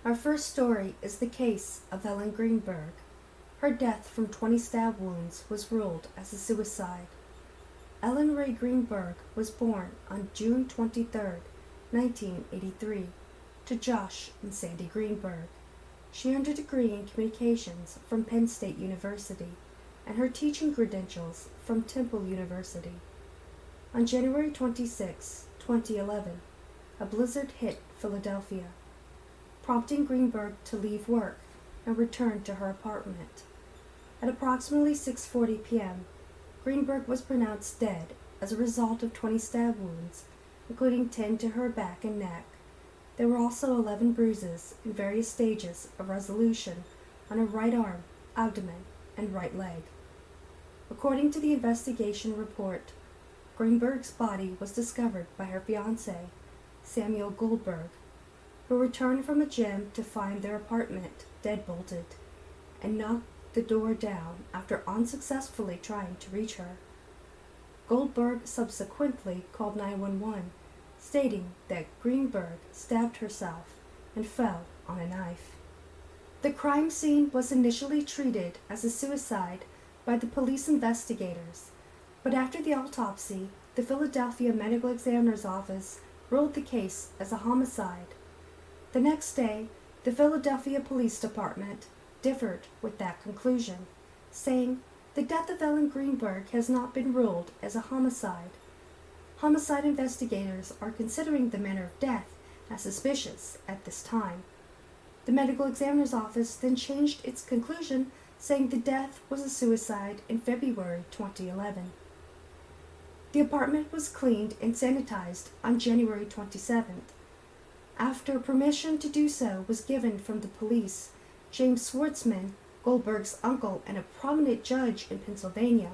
Our first story is the case of Ellen Greenburg. Her death from 20 stab wounds was ruled as a suicide. Ellen Ray Greenburg was born on June 23, 1983, to Josh and Sandy Greenburg. She earned a degree in communications from Penn State University and her teaching credentials from Temple University. On January 26, 2011, a blizzard hit Philadelphia, prompting Greenburg to leave work and return to her apartment. At approximately 6:40 p.m., Greenburg was pronounced dead as a result of 20 stab wounds, including 10 to her back and neck. There were also 11 bruises in various stages of resolution on her right arm, abdomen, and right leg. According to the investigation report, Greenburg's body was discovered by her fiancé, Samuel Goldberg, who returned from a gym to find their apartment deadbolted and knocked the door down after unsuccessfully trying to reach her. Goldberg subsequently called 911, stating that Greenburg stabbed herself and fell on a knife. The crime scene was initially treated as a suicide by the police investigators, but after the autopsy, the Philadelphia Medical Examiner's Office ruled the case as a homicide. The next day, the Philadelphia Police Department differed with that conclusion, saying the death of Ellen Greenburg has not been ruled as a homicide. Homicide investigators are considering the manner of death as suspicious at this time. The Medical Examiner's Office then changed its conclusion, saying the death was a suicide in February 2011. The apartment was cleaned and sanitized on January 27th. After permission to do so was given from the police, James Schwartzman, Goldberg's uncle and a prominent judge in Pennsylvania,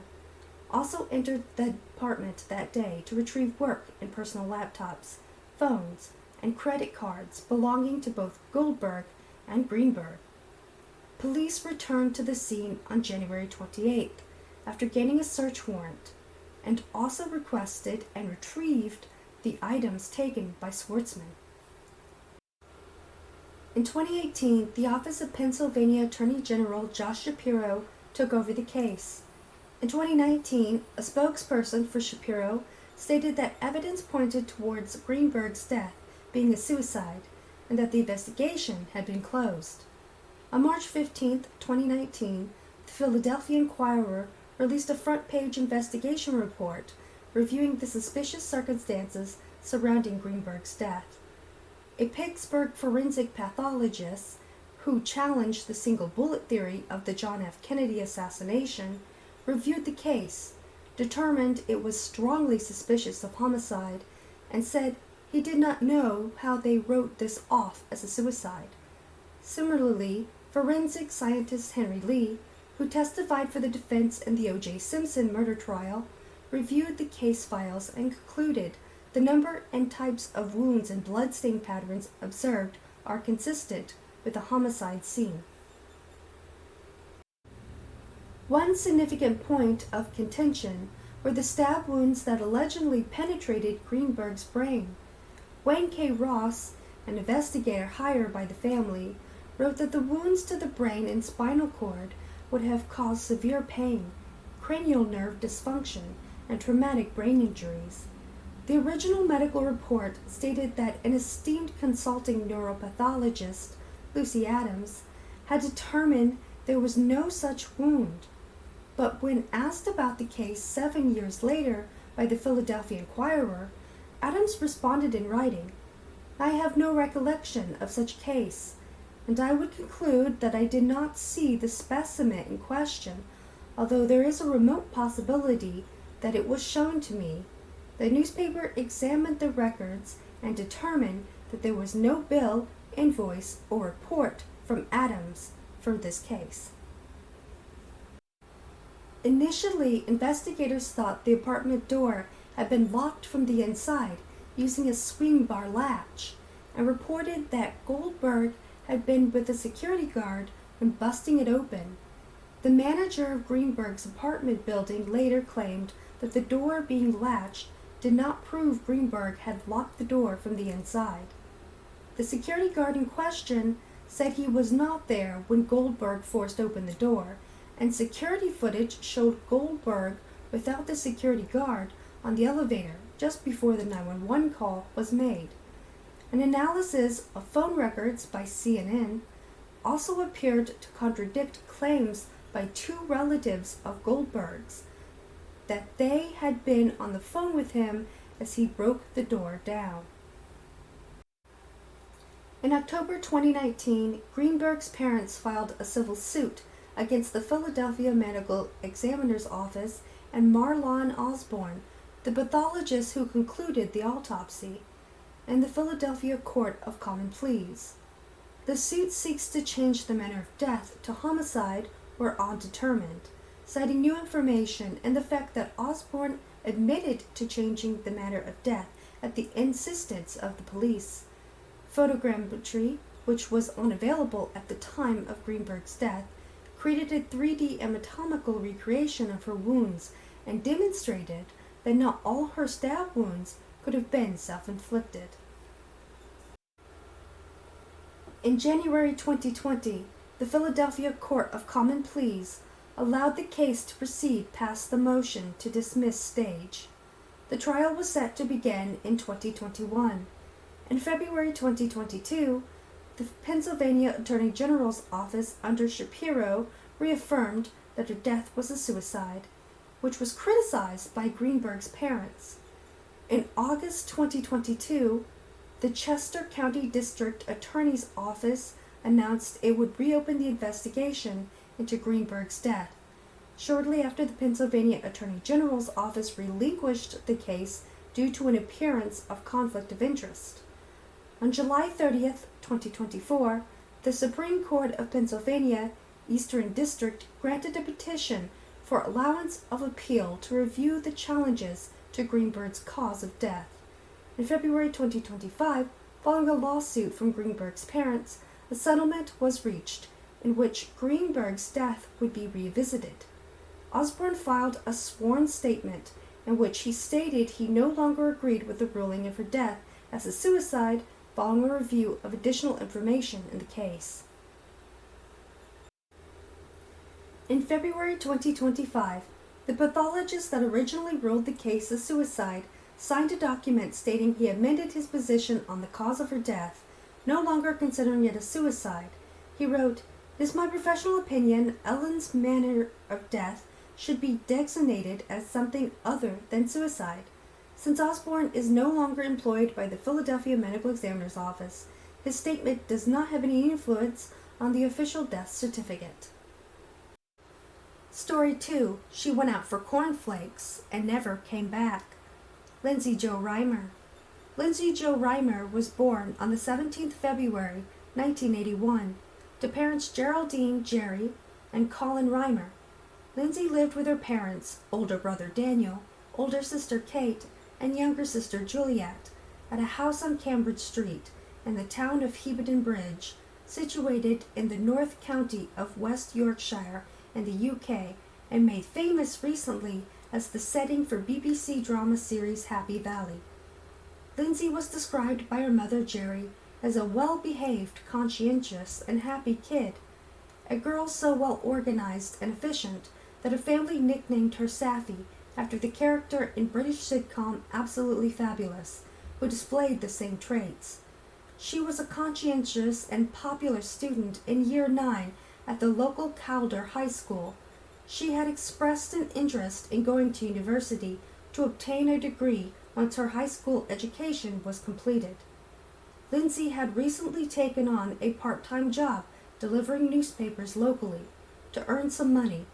also entered the apartment that day to retrieve work and personal laptops, phones, and credit cards belonging to both Goldberg and Greenburg. Police returned to the scene on January 28th after getting a search warrant, and also requested and retrieved the items taken by Schwartzman. In 2018, the Office of Pennsylvania Attorney General Josh Shapiro took over the case. In 2019, a spokesperson for Shapiro stated that evidence pointed towards Greenburg's death being a suicide and that the investigation had been closed. On March 15, 2019, the Philadelphia Inquirer released a front-page investigation report reviewing the suspicious circumstances surrounding Greenburg's death. A Pittsburgh forensic pathologist who challenged the single bullet theory of the John F. Kennedy assassination reviewed the case, determined it was strongly suspicious of homicide, and said he did not know how they wrote this off as a suicide. Similarly, forensic scientist Henry Lee, who testified for the defense in the O.J. Simpson murder trial, reviewed the case files and concluded the number and types of wounds and bloodstain patterns observed are consistent with a homicide scene. One significant point of contention were the stab wounds that allegedly penetrated Greenburg's brain. Wayne K. Ross, an investigator hired by the family, wrote that the wounds to the brain and spinal cord would have caused severe pain, cranial nerve dysfunction, and traumatic brain injuries. The original medical report stated that an esteemed consulting neuropathologist, Lucy Adams, had determined there was no such wound. But when asked about the case 7 years later by the Philadelphia Inquirer, Adams responded in writing, "I have no recollection of such case, and I would conclude that I did not see the specimen in question, although there is a remote possibility that it was shown to me. The newspaper examined the records and determined that there was no bill, invoice, or report from Adams for this case." Initially, investigators thought the apartment door had been locked from the inside using a swing bar latch, and reported that Goldberg had been with a security guard when busting it open. The manager of Greenburg's apartment building later claimed that the door being latched did not prove Greenburg had locked the door from the inside. The security guard in question said he was not there when Goldberg forced open the door, and security footage showed Goldberg without the security guard on the elevator just before the 911 call was made. An analysis of phone records by CNN also appeared to contradict claims by two relatives of Goldberg's that they had been on the phone with him as he broke the door down. In October 2019, Greenburg's parents filed a civil suit against the Philadelphia Medical Examiner's Office and Marlon Osborne, the pathologist who concluded the autopsy, and the Philadelphia Court of Common Pleas. The suit seeks to change the manner of death to homicide or undetermined, citing new information and the fact that Osborne admitted to changing the manner of death at the insistence of the police. Photogrammetry, which was unavailable at the time of Greenburg's death, created a 3D anatomical recreation of her wounds and demonstrated that not all her stab wounds could have been self-inflicted. In January 2020, the Philadelphia Court of Common Pleas allowed the case to proceed past the motion to dismiss stage. The trial was set to begin in 2021. In February 2022, the Pennsylvania Attorney General's office under Shapiro reaffirmed that her death was a suicide, which was criticized by Greenburg's parents. In August 2022, the Chester County District Attorney's Office announced it would reopen the investigation into Greenburg's death. Shortly after, the Pennsylvania Attorney General's office relinquished the case due to an appearance of conflict of interest. On July 30th, 2024, the Supreme Court of Pennsylvania Eastern District granted a petition for allowance of appeal to review the challenges to Greenburg's cause of death. In February 2025, following a lawsuit from Greenburg's parents, a settlement was reached in which Greenburg's death would be revisited. Osborne filed a sworn statement in which he stated he no longer agreed with the ruling of her death as a suicide following a review of additional information in the case. In February 2025, the pathologist that originally ruled the case a suicide signed a document stating he amended his position on the cause of her death, no longer considering it a suicide. He wrote, "It is my professional opinion Ellen's manner of death should be designated as something other than suicide. Since Osborne is no longer employed by the Philadelphia Medical Examiner's Office, his statement does not have any influence on the official death certificate." Story 2. She went out for cornflakes and never came back. Lindsay Jo Reimer. Lindsay Jo Reimer was born on the 17th February 1981 to parents Geraldine Jerry and Colin Reimer. Lindsay lived with her parents, older brother Daniel, older sister Kate, and younger sister Juliet, at a house on Cambridge Street in the town of Hebden Bridge, situated in the North County of West Yorkshire in the UK, and made famous recently as the setting for BBC drama series Happy Valley. Lindsay was described by her mother Jerry as a well-behaved, conscientious, and happy kid, a girl so well organized and efficient that her family nicknamed her Saffy after the character in British sitcom Absolutely Fabulous, who displayed the same traits. She was a conscientious and popular student in Year 9 at the local Calder High School. She had expressed an interest in going to university to obtain a degree once her high school education was completed. Lindsay had recently taken on a part-time job delivering newspapers locally to earn some money,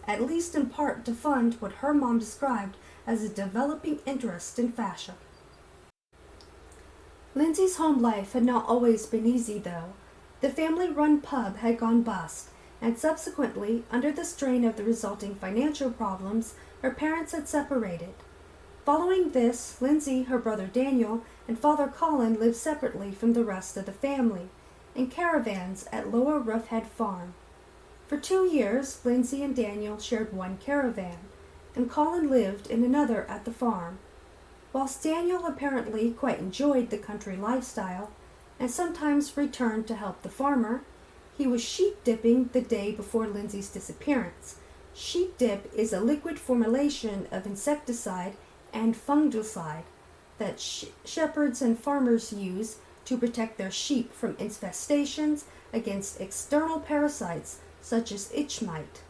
at least in part to fund what her mom described as a developing interest in fashion. Lindsay's home life had not always been easy, though. The family-run pub had gone bust, and subsequently, under the strain of the resulting financial problems, her parents had separated. Following this, Lindsay, her brother Daniel, and father Colin lived separately from the rest of the family, in caravans at Lower Roughhead Farm. For 2 years, Lindsay and Daniel shared one caravan, and Colin lived in another at the farm. Whilst Daniel apparently quite enjoyed the country lifestyle, and sometimes returned to help the farmer. He was sheep dipping the day before Lindsay's disappearance. Sheep dip is a liquid formulation of insecticide and fungicide that shepherds and farmers use to protect their sheep from infestations against external parasites such as itch mite.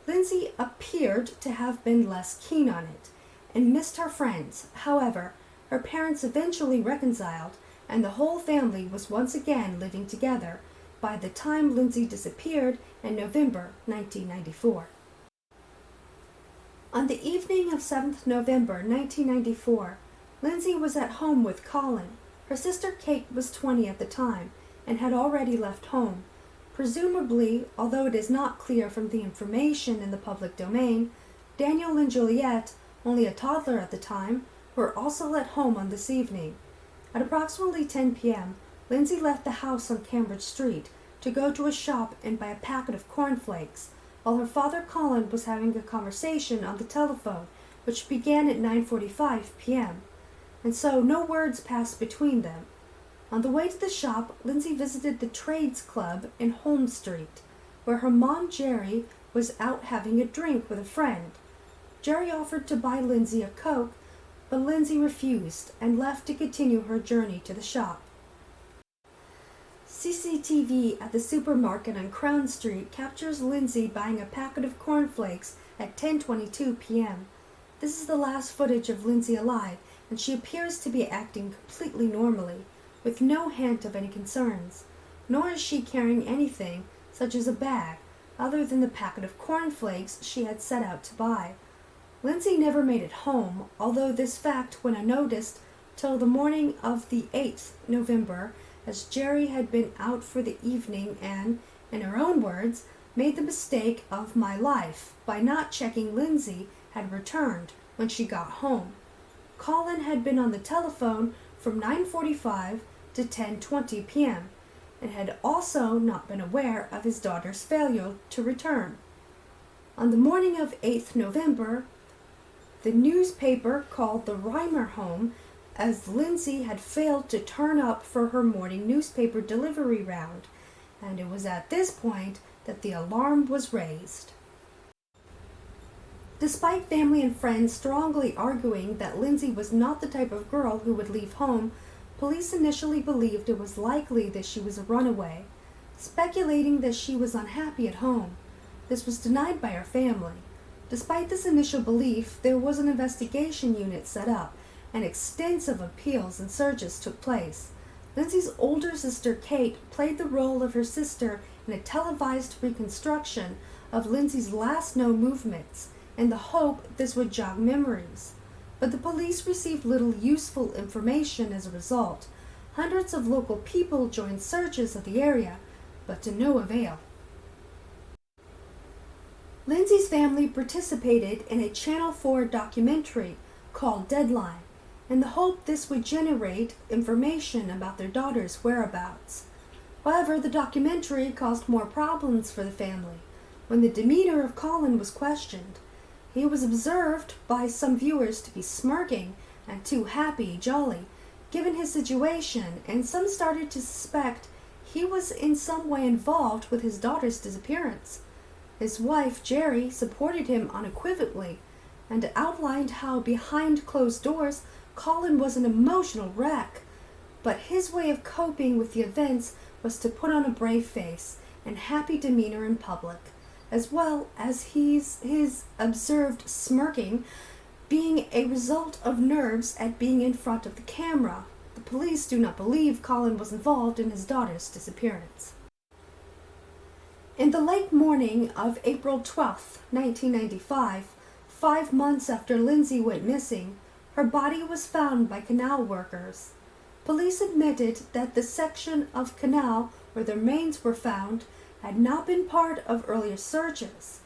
Lindsay appeared to have been less keen on it and missed her friends. However, her parents eventually reconciled, and the whole family was once again living together by the time Lindsay disappeared in November 1994. On the evening of 7th November 1994, Lindsay was at home with Colin. Her sister Kate was 20 at the time and had already left home. Presumably, although it is not clear from the information in the public domain, Daniel and Juliet, only a toddler at the time, were also at home on this evening. At approximately 10 p.m., Lindsay left the house on Cambridge Street to go to a shop and buy a packet of cornflakes, while her father Colin was having a conversation on the telephone, which began at 9:45 p.m., and so no words passed between them. On the way to the shop, Lindsay visited the Trades Club in Holmes Street, where her mom, Jerry, was out having a drink with a friend. Jerry offered to buy Lindsay a Coke, but Lindsay refused and left to continue her journey to the shop. CCTV at the supermarket on Crown Street captures Lindsay buying a packet of cornflakes at 10:22 p.m. This is the last footage of Lindsay alive, and she appears to be acting completely normally, with no hint of any concerns, nor is she carrying anything, such as a bag, other than the packet of cornflakes she had set out to buy. Lindsay never made it home, although this fact went unnoticed till the morning of the 8th November, as Jerry had been out for the evening and, in her own words, made the mistake of my life by not checking Lindsay had returned when she got home. Colin had been on the telephone from 9:45 to 10:20 p.m. and had also not been aware of his daughter's failure to return. On the morning of 8th November, the newspaper called the Reimer home as Lindsay had failed to turn up for her morning newspaper delivery round, and it was at this point that the alarm was raised. Despite family and friends strongly arguing that Lindsay was not the type of girl who would leave home, police initially believed it was likely that she was a runaway, speculating that she was unhappy at home. This was denied by her family. Despite this initial belief, there was an investigation unit set up, and extensive appeals and searches took place. Lindsay's older sister Kate played the role of her sister in a televised reconstruction of Lindsay's last known movements, in the hope this would jog memories. But the police received little useful information as a result. Hundreds of local people joined searches of the area, but to no avail. Lindsay's family participated in a Channel 4 documentary called Deadline, in the hope this would generate information about their daughter's whereabouts. However, the documentary caused more problems for the family. When the demeanor of Colin was questioned, he was observed by some viewers to be smirking and too happy, jolly, given his situation, and some started to suspect he was in some way involved with his daughter's disappearance. His wife, Jerry, supported him unequivocally and outlined how behind closed doors Colin was an emotional wreck, but his way of coping with the events was to put on a brave face and happy demeanor in public, as well as his observed smirking being a result of nerves at being in front of the camera. The police do not believe Colin was involved in his daughter's disappearance. In the late morning of April 12, 1995, 5 months after Lindsay went missing, her body was found by canal workers. Police admitted that the section of canal where the remains were found had not been part of earlier searches,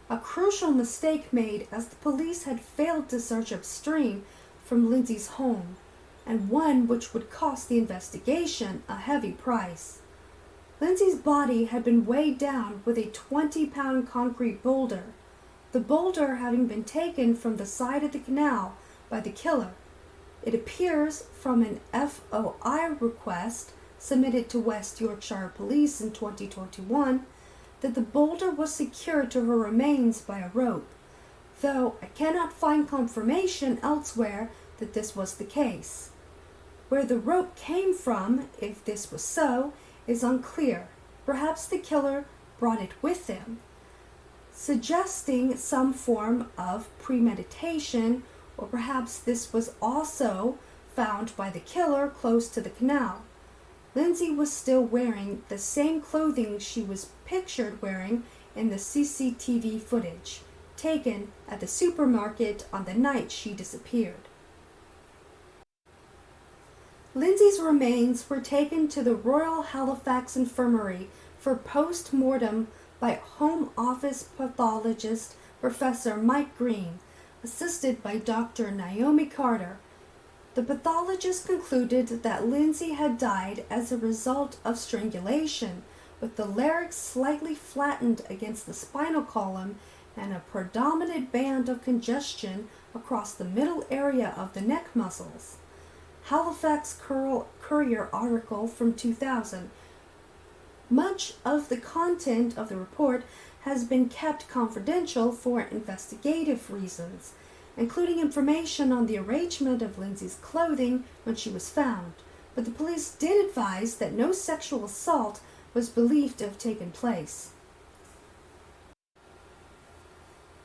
a crucial mistake made as the police had failed to search upstream from Lindsay's home, and one which would cost the investigation a heavy price. Lindsay's body had been weighed down with a 20-pound concrete boulder, the boulder having been taken from the side of the canal by the killer. It appears from an FOI request submitted to West Yorkshire Police in 2021 that the boulder was secured to her remains by a rope, though I cannot find confirmation elsewhere that this was the case. Where the rope came from, if this was so, is unclear. Perhaps the killer brought it with him, suggesting some form of premeditation, or perhaps this was also found by the killer close to the canal. Lindsay was still wearing the same clothing she was pictured wearing in the CCTV footage taken at the supermarket on the night she disappeared. Lindsay's remains were taken to the Royal Halifax Infirmary for post-mortem by Home Office pathologist Professor Mike Green, assisted by Dr. Naomi Carter. The pathologist concluded that Lindsay had died as a result of strangulation, with the larynx slightly flattened against the spinal column and a predominant band of congestion across the middle area of the neck muscles. Halifax Courier article from 2000. Much of the content of the report has been kept confidential for investigative reasons, including information on the arrangement of Lindsay's clothing when she was found, but the police did advise that no sexual assault was believed to have taken place.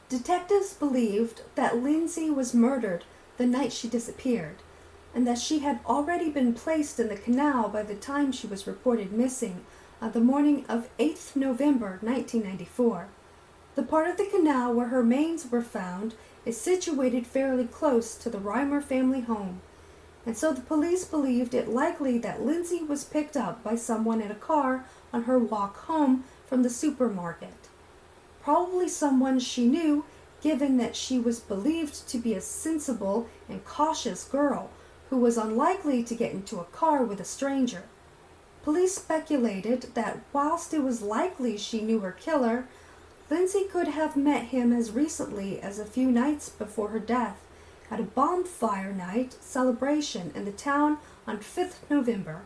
Detectives believed that Lindsay was murdered the night she disappeared, and that she had already been placed in the canal by the time she was reported missing on the morning of 8th November 1994. The part of the canal where her remains were found is situated fairly close to the Reimer family home, and so the police believed it likely that Lindsay was picked up by someone in a car on her walk home from the supermarket. Probably someone she knew, given that she was believed to be a sensible and cautious girl who was unlikely to get into a car with a stranger. Police speculated that whilst it was likely she knew her killer, Lindsay could have met him as recently as a few nights before her death at a bonfire night celebration in the town on 5th November.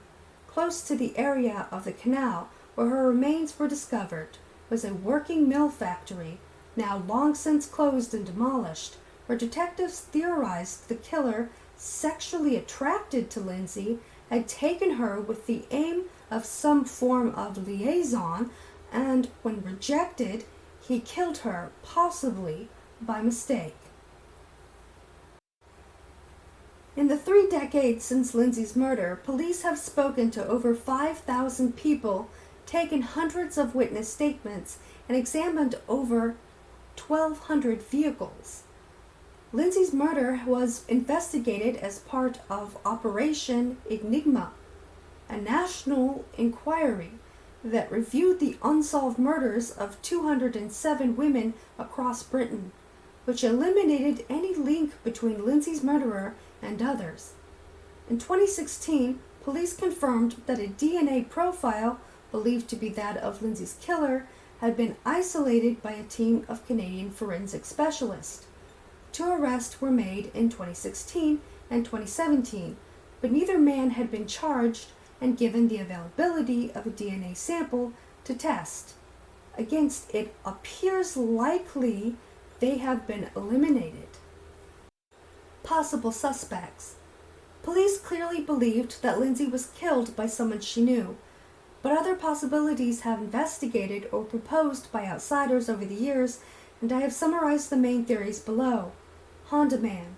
Close to the area of the canal where her remains were discovered was a working mill factory, now long since closed and demolished, where detectives theorized the killer, sexually attracted to Lindsay, had taken her with the aim of some form of liaison, and when rejected, he killed her, possibly by mistake. In the 3 decades since Lindsay's murder, police have spoken to over 5,000 people, taken hundreds of witness statements, and examined over 1,200 vehicles. Lindsay's murder was investigated as part of Operation Enigma, a national inquiry that reviewed the unsolved murders of 207 women across Britain, which eliminated any link between Lindsay's murderer and others. In 2016, police confirmed that a DNA profile, believed to be that of Lindsay's killer, had been isolated by a team of Canadian forensic specialists. 2 arrests were made in 2016 and 2017, but neither man had been charged and given the availability of a DNA sample to test. Against it appears likely they have been eliminated. Possible suspects. Police clearly believed that Lindsay was killed by someone she knew, but other possibilities have investigated or proposed by outsiders over the years, and I have summarized the main theories below. Honda Man.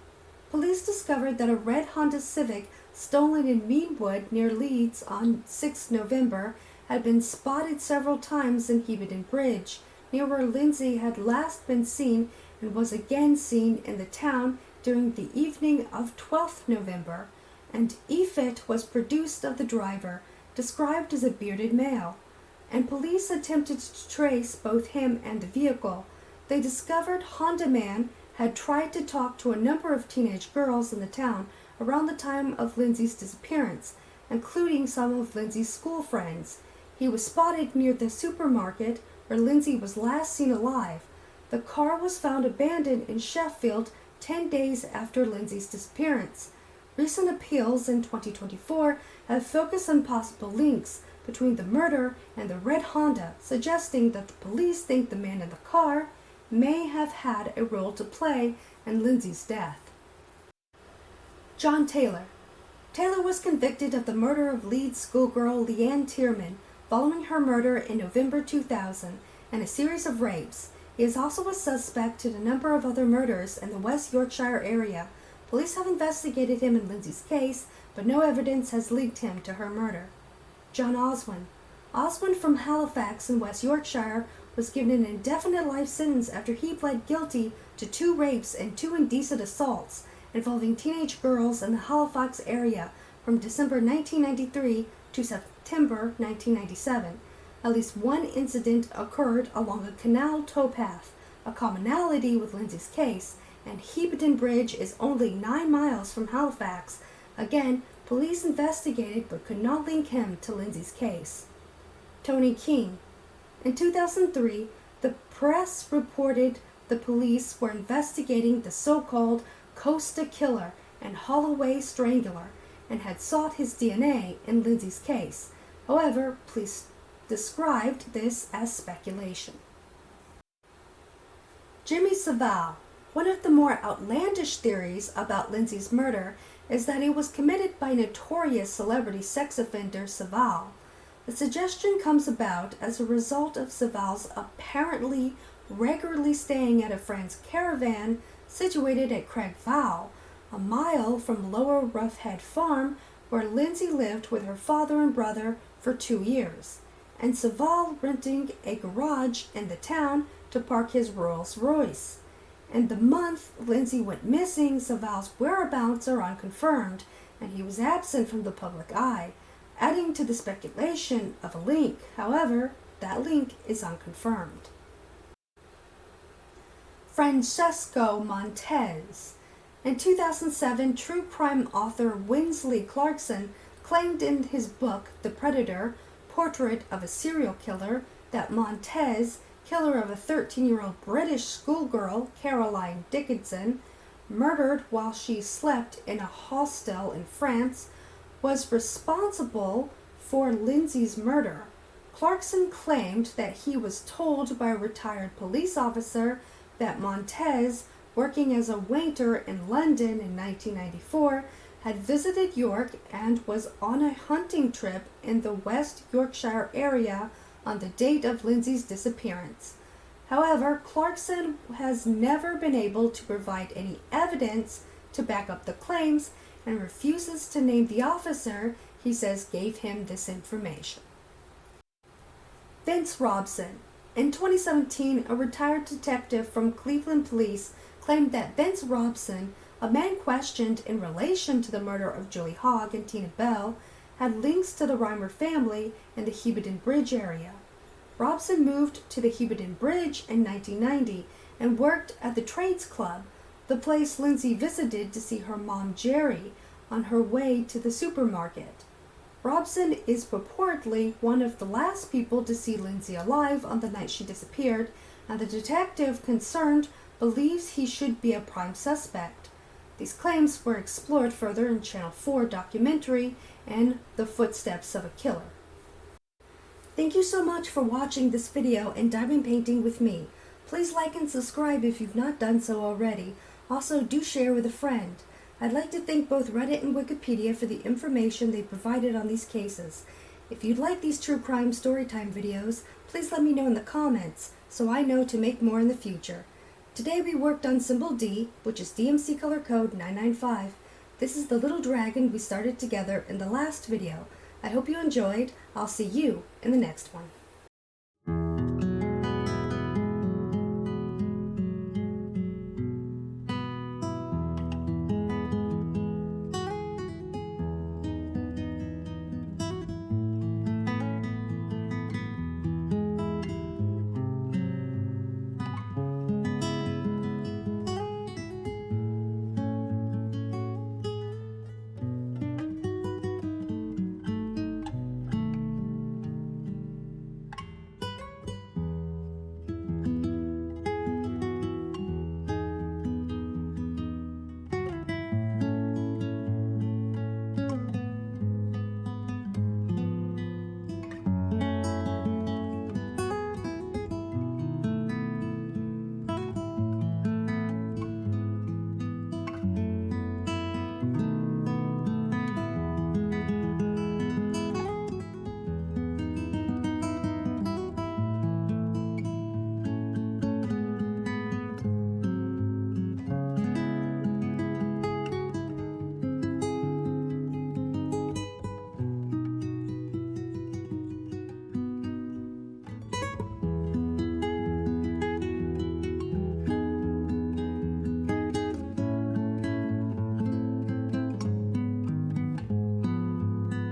Police discovered that a red Honda Civic stolen in Meanwood near Leeds on 6 November had been spotted several times in Hebden Bridge, near where Lindsay had last been seen and was again seen in the town during the evening of 12th November, and EFIT was produced of the driver, described as a bearded male, and police attempted to trace both him and the vehicle. They discovered Honda Man had tried to talk to a number of teenage girls in the town around the time of Lindsay's disappearance, including some of Lindsay's school friends. He was spotted near the supermarket where Lindsay was last seen alive. The car was found abandoned in Sheffield 10 days after Lindsay's disappearance. Recent appeals in 2024 have focused on possible links between the murder and the red Honda, suggesting that the police think the man in the car may have had a role to play in Lindsay's death. John Taylor. Taylor was convicted of the murder of Leeds schoolgirl Leanne Tierman following her murder in November 2000 and a series of rapes. He is also a suspect in a number of other murders in the West Yorkshire area. Police have investigated him in Lindsay's case, but no evidence has linked him to her murder. John Oswin. Oswin from Halifax in West Yorkshire was given an indefinite life sentence after he pled guilty to 2 rapes and 2 indecent assaults involving teenage girls in the Halifax area from December 1993 to September 1997. At least one incident occurred along a canal towpath, a commonality with Lindsay's case, and Hebden Bridge is only 9 miles from Halifax. Again, police investigated but could not link him to Lindsay's case. Tony King. In 2003, the press reported the police were investigating the so-called Costa Killer and Holloway Strangler and had sought his DNA in Lindsay's case. However, police described this as speculation. Jimmy Savile. One of the more outlandish theories about Lindsay's murder is that it was committed by notorious celebrity sex offender Savile. The suggestion comes about as a result of Savile's apparently regularly staying at a friend's caravan situated at Craig Vale, a mile from Lower Roughhead Farm, where Lindsay lived with her father and brother for 2 years, and Savile renting a garage in the town to park his Rolls Royce. In the month Lindsay went missing, Savile's whereabouts are unconfirmed, and he was absent from the public eye, adding to the speculation of a link. However, that link is unconfirmed. Francesco Montez. In 2007, true crime author Winsley Clarkson claimed in his book The Predator, Portrait of a Serial Killer, that Montez, killer of a 13-year-old British schoolgirl, Caroline Dickinson, murdered while she slept in a hostel in France, was responsible for Lindsay's murder. Clarkson claimed that he was told by a retired police officer that Montez, working as a waiter in London in 1994, had visited York and was on a hunting trip in the West Yorkshire area on the date of Lindsay's disappearance. However, Clarkson has never been able to provide any evidence to back up the claims and refuses to name the officer he says gave him this information. Vince Robson. In 2017, a retired detective from Cleveland Police claimed that Vince Robson, a man questioned in relation to the murder of Julie Hogg and Tina Bell, had links to the Reimer family in the Hebden Bridge area. Robson moved to the Hebden Bridge in 1990 and worked at the Trades Club, the place Lindsay visited to see her mom Jerry on her way to the supermarket. Robson is purportedly one of the last people to see Lindsay alive on the night she disappeared, and the detective concerned believes he should be a prime suspect. These claims were explored further in Channel 4 documentary In the Footsteps of a Killer. Thank you so much for watching this video and diamond painting with me. Please like and subscribe if you've not done so already. Also, do share with a friend. I'd like to thank both Reddit and Wikipedia for the information they provided on these cases. If you'd like these true crime storytime videos, please let me know in the comments so I know to make more in the future. Today we worked on symbol D, which is DMC color code 995. This is the little dragon we started together in the last video. I hope you enjoyed. I'll see you in the next one.